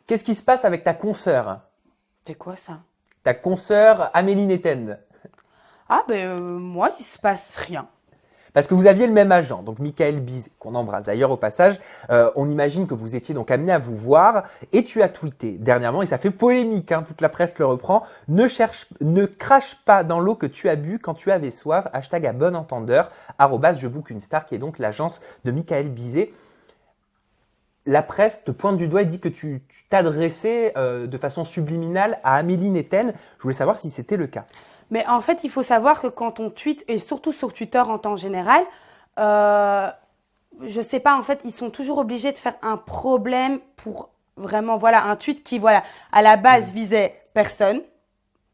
Qu'est-ce qui se passe avec ta consoeur? C'est quoi ça? Ta consoeur Amélie Netten? Ah moi, il se passe rien. Parce que vous aviez le même agent, donc Michael Bizet, qu'on embrasse d'ailleurs au passage. On imagine que vous étiez donc amené à vous voir et tu as tweeté dernièrement, et ça fait polémique, hein, toute la presse le reprend, ne crache pas dans l'eau que tu as bu quand tu avais soif, hashtag à bon entendeur, @je book une star, qui est donc l'agence de Michael Bizet. La presse te pointe du doigt et dit que tu t'adressais de façon subliminale à Amélie Netten. Je voulais savoir si c'était le cas. Mais en fait, il faut savoir que quand on tweet, et surtout sur Twitter en temps général, je sais pas, en fait, ils sont toujours obligés de faire un problème pour vraiment, voilà, un tweet qui, voilà, à la base visait personne,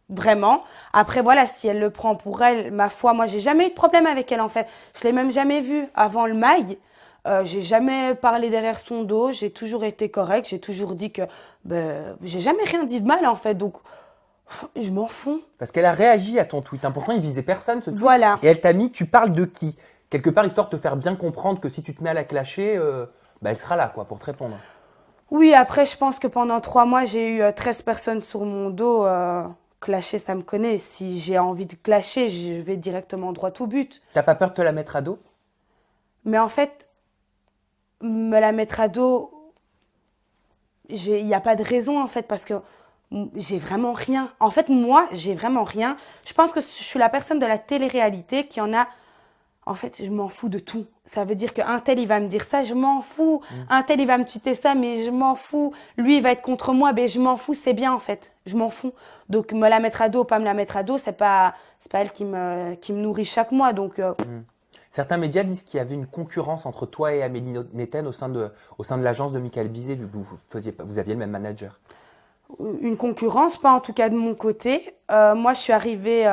vraiment. Après, voilà, si elle le prend pour elle, ma foi, moi, j'ai jamais eu de problème avec elle, en fait. Je l'ai même jamais vue avant le mag. J'ai jamais parlé derrière son dos, j'ai toujours été correcte, j'ai toujours dit que, j'ai jamais rien dit de mal, en fait, donc, je m'en fous. Parce qu'elle a réagi à ton tweet. Pourtant, il visait personne, ce tweet. Voilà. Et elle t'a mis, tu parles de qui? Quelque part, histoire de te faire bien comprendre que si tu te mets à la clasher, elle sera là, quoi, pour te répondre. Oui, après, je pense que pendant 3 mois, j'ai eu 13 personnes sur mon dos. Clasher, ça me connaît. Si j'ai envie de clasher, je vais directement droit au but. T'as pas peur de te la mettre à dos? Mais en fait, me la mettre à dos, il n'y a pas de raison, en fait, parce que j'ai vraiment rien. En fait, moi, j'ai vraiment rien. Je pense que je suis la personne de la télé-réalité qui en a. En fait, je m'en fous de tout. Ça veut dire qu'un tel, il va me dire ça, je m'en fous. Un tel, il va me tweeter ça, mais je m'en fous. Lui, il va être contre moi, je m'en fous. C'est bien, en fait. Je m'en fous. Donc, me la mettre à dos, pas me la mettre à dos, c'est pas elle qui me nourrit chaque mois. Donc, Certains médias disent qu'il y avait une concurrence entre toi et Amélie Netten au sein de l'agence de Michael Bizet, vu que vous aviez le même manager. Une concurrence, pas en tout cas de mon côté. Moi, je suis arrivée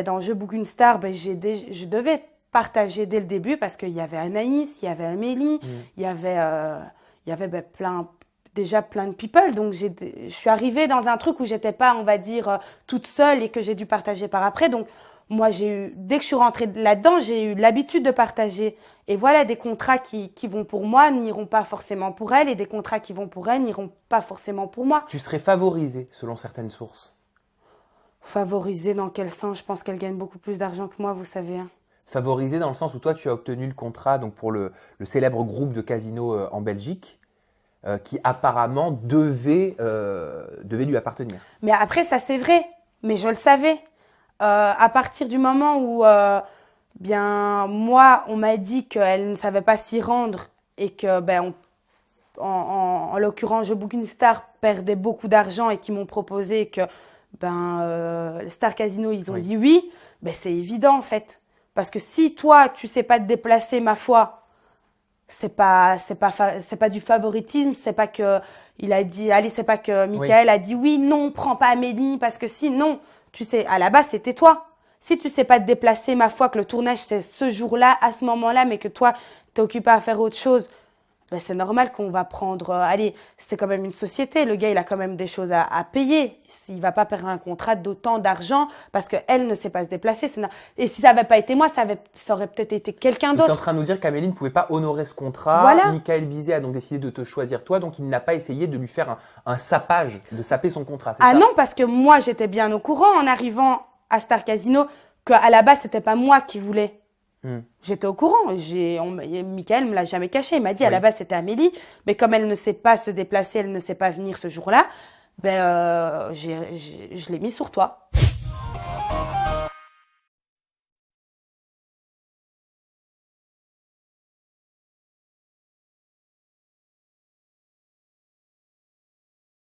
dans Je book une star, je devais partager dès le début parce qu'il y avait Anaïs, il y avait Amélie, il y avait plein de people. Donc, je suis arrivée dans un truc où j'étais pas, on va dire, toute seule et que j'ai dû partager par après. Donc, moi, dès que je suis rentrée là-dedans, j'ai eu l'habitude de partager. Et voilà, des contrats qui vont pour moi n'iront pas forcément pour elle, et des contrats qui vont pour elle n'iront pas forcément pour moi. Tu serais favorisée, selon certaines sources. Favorisée dans quel sens? Je pense qu'elle gagne beaucoup plus d'argent que moi, vous savez. Hein. Favorisée dans le sens où toi, tu as obtenu le contrat donc pour le célèbre groupe de casinos en Belgique, qui apparemment devait lui appartenir. Mais après, ça c'est vrai. Mais je le savais. À partir du moment où, moi, on m'a dit qu'elle ne savait pas s'y rendre et que, en l'occurrence, Je book une star perdait beaucoup d'argent et qu'ils m'ont proposé que, le Star Casino, ils ont dit oui, c'est évident en fait. Parce que si toi, tu sais pas te déplacer, ma foi, c'est pas du favoritisme, c'est pas que il a dit, allez, c'est pas que Michael a dit oui, non, prends pas Amélie, parce que si, non. Tu sais, à la base, c'était toi. Si tu sais pas te déplacer, ma foi, que le tournage, c'est ce jour-là, à ce moment-là, mais que toi, t'es occupé à faire autre chose, c'est normal qu'on va prendre... allez, c'est quand même une société. Le gars, il a quand même des choses à payer. Il va pas perdre un contrat d'autant d'argent parce qu'elle ne sait pas se déplacer. Et si ça n'avait pas été moi, ça aurait peut-être été quelqu'un d'autre. Tu es en train de nous dire qu'Amélie ne pouvait pas honorer ce contrat. Voilà. Michael Bizet a donc décidé de te choisir toi, donc il n'a pas essayé de lui faire un sapage, de saper son contrat. Ah non, parce que moi, j'étais bien au courant en arrivant à Star Casino qu'à la base, c'était pas moi qui voulais. J'étais au courant. Michael me l'a jamais caché. Il m'a dit à la base c'était Amélie, mais comme elle ne sait pas se déplacer, elle ne sait pas venir ce jour-là, je l'ai mis sur toi.